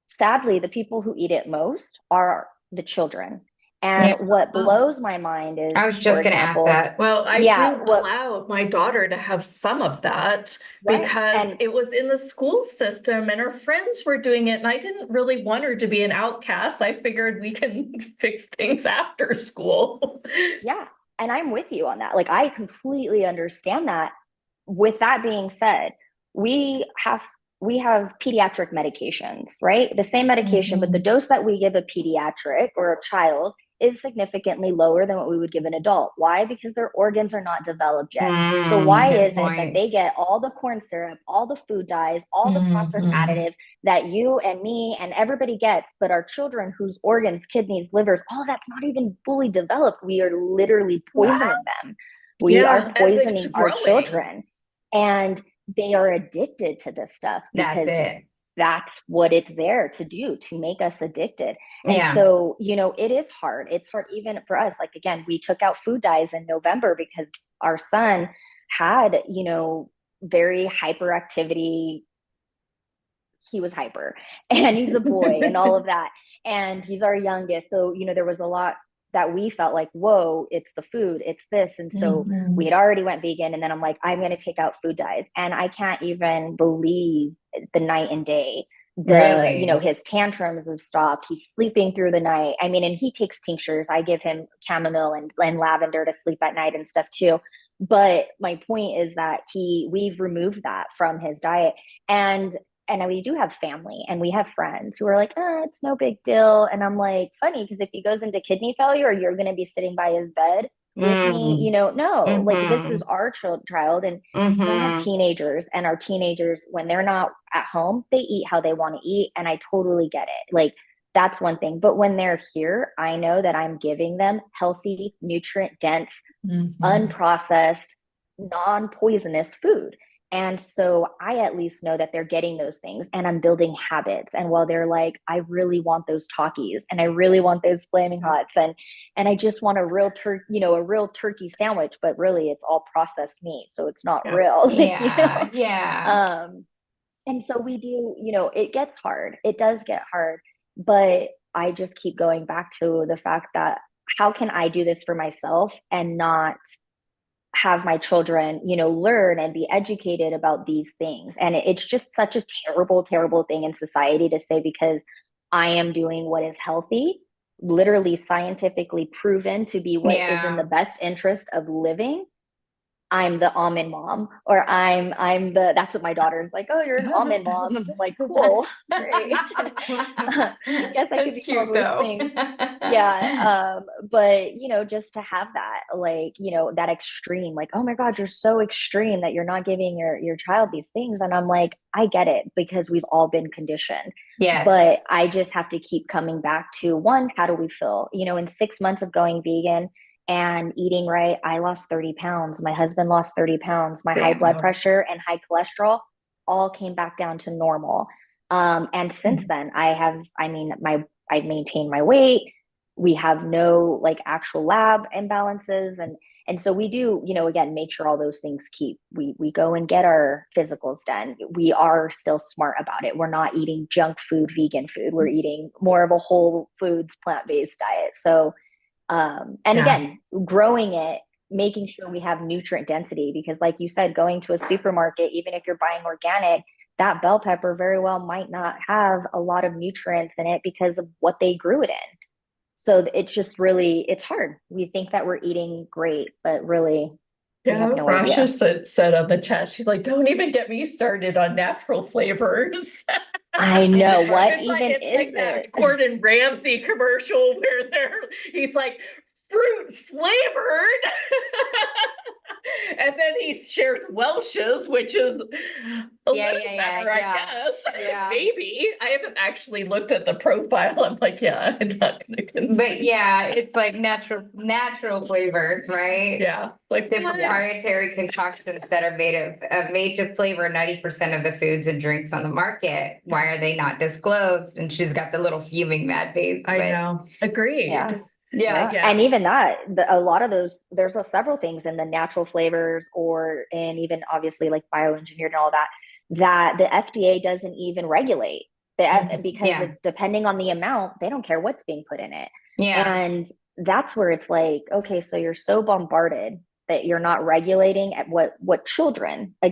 Sadly, the people who eat it most are the children. And what blows my mind is, I was just going to ask that. Well, I do allow my daughter to have some of that because it was in the school system and her friends were doing it. And I didn't really want her to be an outcast. I figured we can fix things after school. Yeah. And I'm with you on that. Like, I completely understand that. With that being said, we have pediatric medications, right? The same medication, but the dose that we give a pediatric or a child is significantly lower than what we would give an adult. Why? Because their organs are not developed yet. So why is it that they get all the corn syrup, all the food dyes, all the processed additives that you and me and everybody gets, but our children whose organs, kidneys, livers, all that's not even fully developed, we are literally poisoning them. We are poisoning our children. And they are addicted to this stuff because that's what it's there to do, to make us addicted. And so, it is hard. It's hard even for us. Like, again, we took out food dyes in November because our son had, very hyperactivity. He was hyper and he's a boy and all of that. And he's our youngest. So, there was a lot that we felt like, whoa, it's the food, it's this. And so we had already went vegan. And then I'm like, I'm going to take out food dyes. And I can't even believe the night and day. His tantrums have stopped. He's sleeping through the night. I mean, and he takes tinctures. I give him chamomile and lavender to sleep at night and stuff too. But my point is that we've removed that from his diet. And we do have family and we have friends who are like, it's no big deal. And I'm like, funny, because if he goes into kidney failure, you're going to be sitting by his bed with me, no, like this is our child. And we have teenagers, and our teenagers, when they're not at home, they eat how they want to eat. And I totally get it. Like, that's one thing. But when they're here, I know that I'm giving them healthy, nutrient dense, unprocessed, non-poisonous food. And so I at least know that they're getting those things and I'm building habits. And while they're like, I really want those Takis and I really want those flaming hots and I just want a real a real turkey sandwich, but really it's all processed meat. So it's not Yeah. real. Yeah. Yeah. And so we do, it gets hard. It does get hard, but I just keep going back to the fact that how can I do this for myself and not have my children, learn and be educated about these things. And it's just such a terrible, terrible thing in society to say because I am doing what is healthy, literally scientifically proven to be what is in Yeah. the best interest of living. I'm the almond mom, or I'm the, that's what my daughter's like, oh, you're an almond mom. I'm like, cool, great. I guess I could That's be called cute worse though. things. Yeah. But just to have that, like, that extreme, like, oh my God, you're so extreme that you're not giving your child these things. And I'm like, I get it because we've all been conditioned. Yes. But I just have to keep coming back to one, how do we feel? In 6 months of going vegan and eating right, I lost 30 pounds. My husband lost 30 pounds. My high blood Damn. pressure and high cholesterol all came back down to normal. And since then, I've maintained my weight. We have no like actual lab imbalances. And so we do, again, make sure all those things we go and get our physicals done. We are still smart about it. We're not eating junk food, vegan food. We're eating more of a whole foods, plant-based diet. So, and Yeah. again, growing it, making sure we have nutrient density, because like you said, going to a supermarket, even if you're buying organic, that bell pepper very well might not have a lot of nutrients in it because of what they grew it in. So it's just really, it's hard. We think that we're eating great, but really we Yeah, have no Rasha idea. said on the chat, she's like, don't even get me started on natural flavors. I know. What It's like even it's is like that it? Gordon Ramsay commercial where he's like fruit flavored. And then he shares Welch's, which is a Yeah, little yeah, yeah, better, I yeah. guess. Yeah. Maybe. I haven't actually looked at the profile. I'm like, yeah, I'm not gonna But consume. yeah, it's like natural flavors, right? Yeah, like The what? proprietary concoctions that are made to flavor 90% of the foods and drinks on the market. Why are they not disclosed? And she's got the little fuming mad face. I know. Agreed. Yeah. Yeah. Yeah. And even that, a lot of those, there's several things in the natural flavors or in even obviously like bioengineered and all that, that the FDA doesn't even regulate because Yeah. it's depending on the amount, they don't care what's being put in it. Yeah. And that's where it's like, okay, so you're so bombarded that you're not regulating at what children are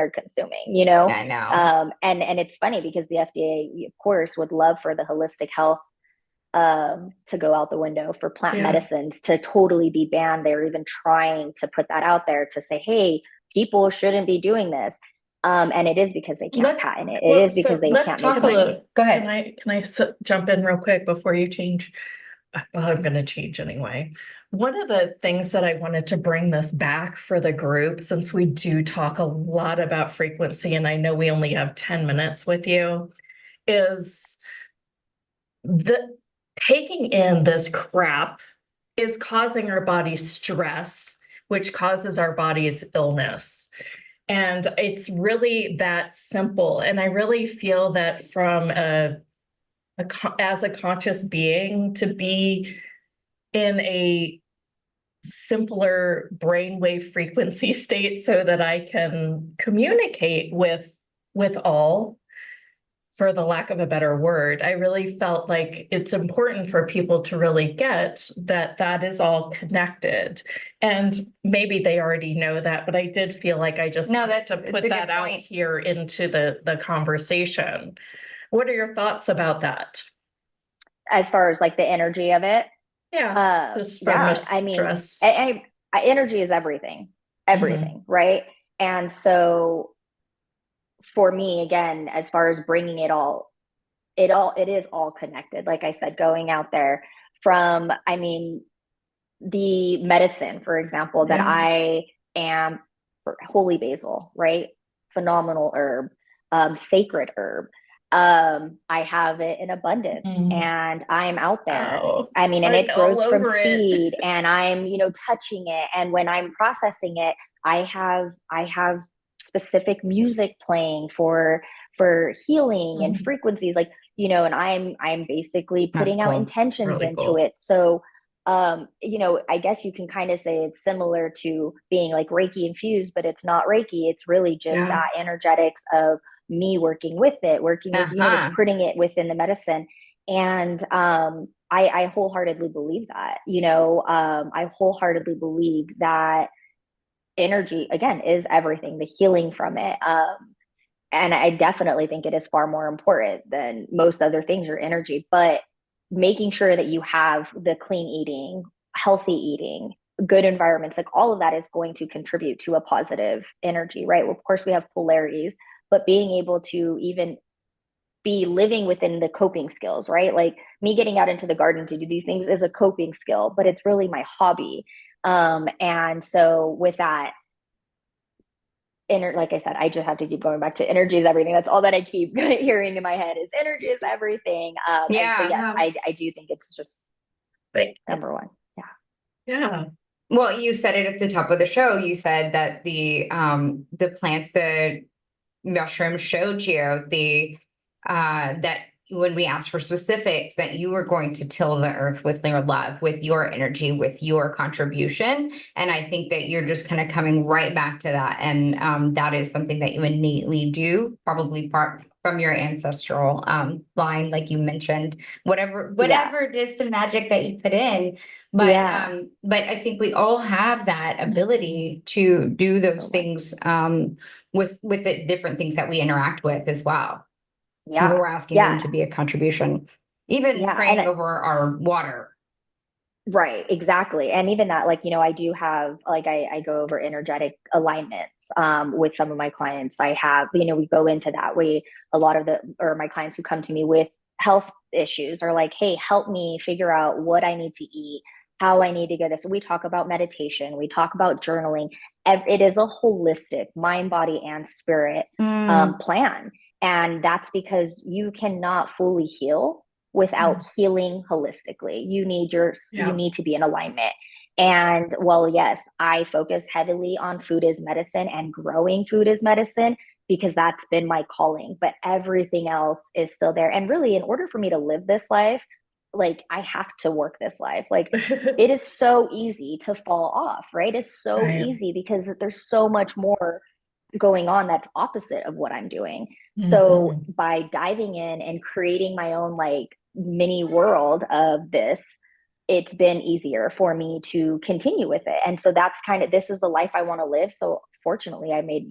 consuming, I know. and it's funny because the FDA, of course, would love for the holistic health to go out the window, for plant Yeah. medicines to totally be banned. They're even trying to put that out there to say, hey, people shouldn't be doing this. And it is because they can't patent it. It is because they Let's can't talk make a money. little. Go ahead. Can I jump in real quick before you change? Well, I'm going to change anyway. One of the things that I wanted to bring this back for the group, since we do talk a lot about frequency, and I know we only have 10 minutes with you, is the taking in this crap is causing our body stress, which causes our body's illness. And it's really that simple. And I really feel that from as a conscious being, to be in a simpler brainwave frequency state so that I can communicate with all, for the lack of a better word, I really felt like it's important for people to really get that that is all connected. And maybe they already know that, but I did feel like I just wanted to put that out here into the conversation. What are your thoughts about that? As far as like the energy of it? Yeah, just from yeah, I mean, stress. energy is everything, right? And so for me, again, as far as bringing it is all connected. Like I said, going out there from, I mean, the medicine, for example, that I am, holy basil, right? Phenomenal herb, sacred herb. I have it in abundance and I'm out there. I mean, and it grows from seed and I'm, touching it. And when I'm processing it, I have specific music playing for healing and frequencies, like, and I'm basically That's putting out cool. intentions Really into cool. it. So I guess you can kind of say it's similar to being like Reiki infused, but it's not Reiki. It's really just Yeah. that energetics of me working with it, working with the universe, Uh-huh. putting it within the medicine. And I wholeheartedly believe that, I wholeheartedly believe that energy, again, is everything, the healing from it. And I definitely think it is far more important than most other things, your energy, but making sure that you have the clean eating, healthy eating, good environments, like all of that is going to contribute to a positive energy, right? Well, of course, we have polarities, but being able to even be living within the coping skills, right? Like me getting out into the garden to do these things is a coping skill, but it's really my hobby. And so with that, like I said, I just have to keep going back to energy is everything. That's all that I keep hearing in my head is energy is everything. And so Yeah. yes, I do think it's just But number one. yeah. Well, you said it at the top of the show. You said that the plants, the mushrooms showed you that when we asked for specifics, that you were going to till the earth with your love, with your energy, with your contribution. And I think that you're just kind of coming right back to that. And that is something that you innately do, probably part from your ancestral line, like you mentioned, whatever Yeah. it is, the magic that you put in. Yeah. But I think we all have that ability to do those Totally. things with the different things that we interact with as well. Yeah. We're asking them Yeah. to be a contribution, even Yeah. praying over our water. Right, exactly. And even that, like, I do have, like, I go over energetic alignments with some of my clients. I have, we go into that way. A lot of my clients who come to me with health issues are like, hey, help me figure out what I need to eat, how I need to get this. So we talk about meditation, we talk about journaling. It is a holistic mind, body, and spirit plan. And that's because you cannot fully heal without healing holistically. You need to be in alignment. And well, yes, I focus heavily on food as medicine and growing food as medicine because that's been my calling, but everything else is still there. And really, in order for me to live this life, like I have to work this life. Like it is so easy to fall off, right? It's so Right. easy because there's so much more going on that's opposite of what I'm doing. So Mhm. by diving in and creating my own like mini world of this, it's been easier for me to continue with it. And so that's kind of, this is the life I want to live. So fortunately I made,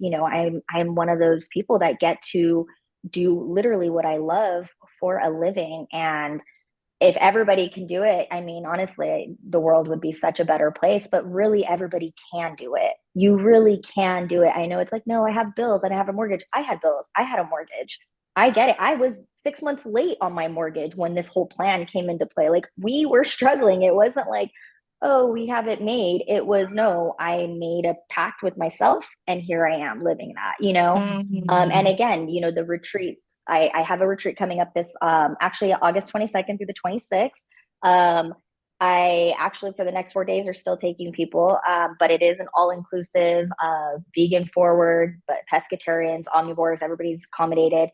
I'm one of those people that get to do literally what I love for a living. And if everybody can do it, I mean, honestly, the world would be such a better place, but really everybody can do it. You really can do it. I know it's like, no, I have bills and I have a mortgage. I had bills. I had a mortgage. I get it. I was 6 months late on my mortgage when this whole plan came into play. Like we were struggling. It wasn't like, oh, we have it made. It was, no, I made a pact with myself and here I am living that. And again, the retreat, I have a retreat coming up this actually August 22nd through the 26th. I actually for the next 4 days are still taking people, but it is an all-inclusive, vegan forward, but pescatarians, omnivores, everybody's accommodated.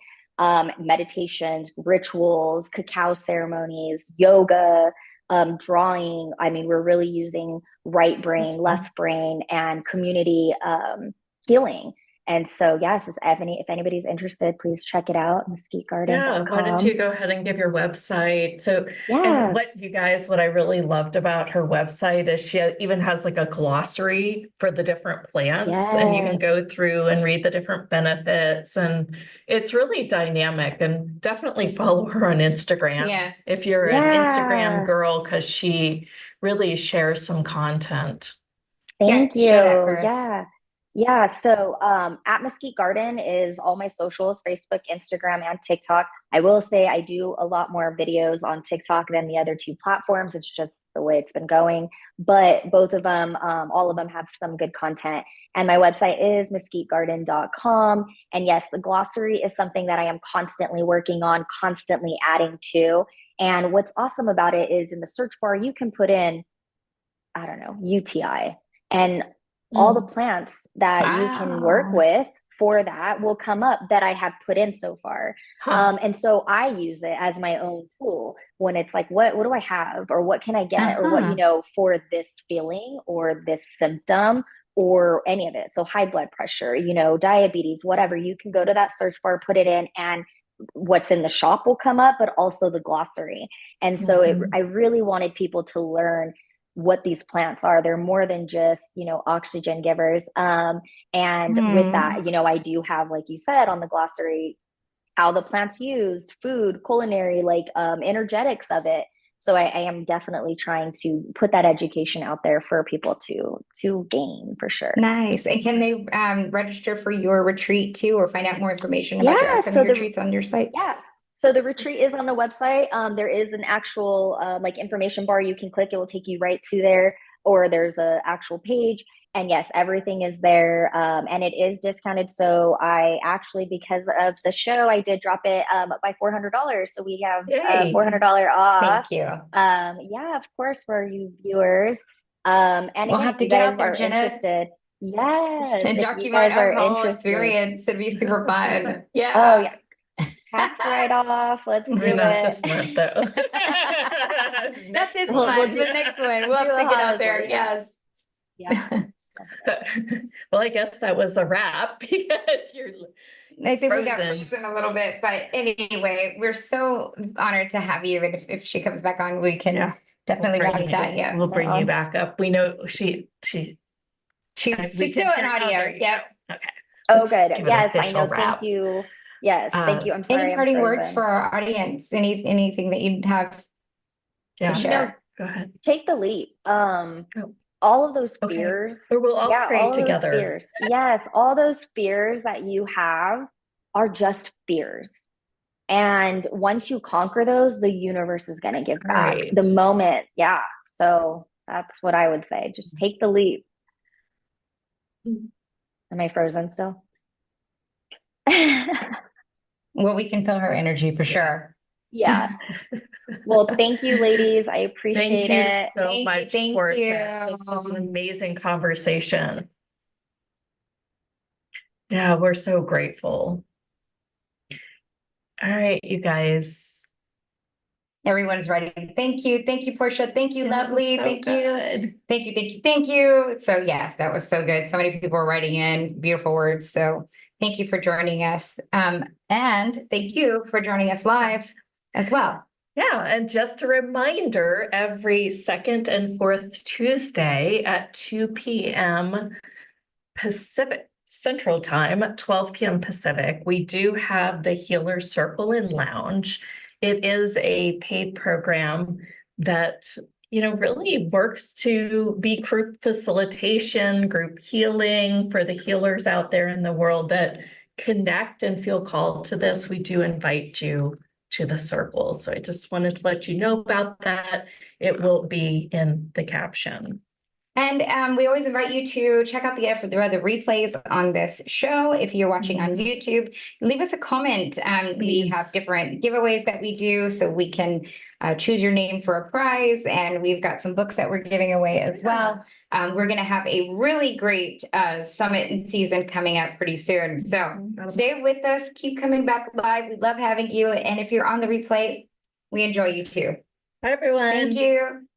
Meditations, rituals, cacao ceremonies, yoga, drawing. I mean, we're really using right brain, left brain, and community healing. And so, yes, if anybody's interested, please check it out, Yeah, why don't you mesquitegarden.com. go ahead and give your website? So, and Yeah. what I really loved about her website is she even has like a glossary for the different plants, and you can Yes. go through and read the different benefits. And it's really dynamic, and definitely follow her on Instagram Yeah. if you're an Instagram Yeah. girl, because she really shares some content. Yeah. Thank Show that you. for us. Yeah. Yeah. So at Mesquite Garden is all my socials, Facebook, Instagram, and TikTok. I will say I do a lot more videos on TikTok than the other two platforms. It's just the way it's been going. But both of them, all of them have some good content. And my website is mesquitegarden.com. And yes, the glossary is something that I am constantly working on, constantly adding to. And what's awesome about it is in the search bar, you can put in, I don't know, UTI and all the plants that you can work Wow. with for that will come up that I have put in so far. And so I use it as my own tool when it's like, what do I have, or what can I get, or what, for this feeling or this symptom or any of it. So high blood pressure, diabetes, whatever, you can go to that search bar, put it in, and what's in the shop will come up, but also the glossary. And so I really wanted people to learn what these plants are. They're more than just, oxygen givers. And with that, I do have, like you said, on the glossary, how the plant's used, food, culinary, energetics of it. So I am definitely trying to put that education out there for people to gain, for sure. Nice. And can they register for your retreat too, or find out more information about your upcoming retreats on your site? Yeah. So the retreat is on the website. There is an actual information bar you can click. It will take you right to there, or there's a actual page. And yes, everything is there. And it is discounted. So I actually, because of the show, I did drop it by $400. So we have $400 off. Thank you. Yeah, of course, for you viewers. And we'll again, have to if you get guys out there, are Jenna. Interested. Yes. And if document you guys our are whole interested. experience. It'd be super fun. Yeah. Oh yeah. Tax write-off. Let's do it. Not this month, though. Not this month, but next one. We'll have to get out there. Yes. Yeah. Well, I guess that was a wrap because you're I think we got frozen. frozen a little bit, but anyway, we're so honored to have you. And if she comes back on, we can definitely wrap that. Yeah. We'll bring you back up. We know she's still in audio. Yep. Okay. Oh, good. Yes, I know. Thank you. Yes, thank you. I'm sorry. Any parting words for our audience? Anything that you'd have to share? Go ahead. Take the leap. All of those fears, or we'll all pray all together. Those fears. Yes, all those fears that you have are just fears. And once you conquer those, the universe is going to give back the moment. Yeah. So that's what I would say. Just take the leap. Am I frozen still? Well, we can feel her energy for sure. Yeah. Well, thank you, ladies. I appreciate it. Thank you so much. Thank you. This was an amazing conversation. Yeah, we're so grateful. All right, you guys. Everyone's ready. Thank you. Thank you, Porsha. Thank you, lovely. So thank good. you. Thank you. Thank you. Thank you. So yes, that was so good. So many people were writing in beautiful words. So thank you for joining us. And thank you for joining us live as well. Yeah, and just a reminder, every second and fourth Tuesday at 2 p.m. Pacific Central Time, 12 p.m. Pacific, we do have the Healer Circle and Lounge. It is a paid program that, really works to be group facilitation, group healing for the healers out there in the world that connect and feel called to this. We do invite you to the circle. So I just wanted to let you know about that. It will be in the caption. And we always invite you to check out the other replays on this show. If you're watching on YouTube, leave us a comment. We have different giveaways that we do, so we can choose your name for a prize. And we've got some books that we're giving away as well. We're going to have a really great summit and season coming up pretty soon. So stay with us. Keep coming back live. We love having you. And if you're on the replay, we enjoy you too. Bye, everyone. Thank you.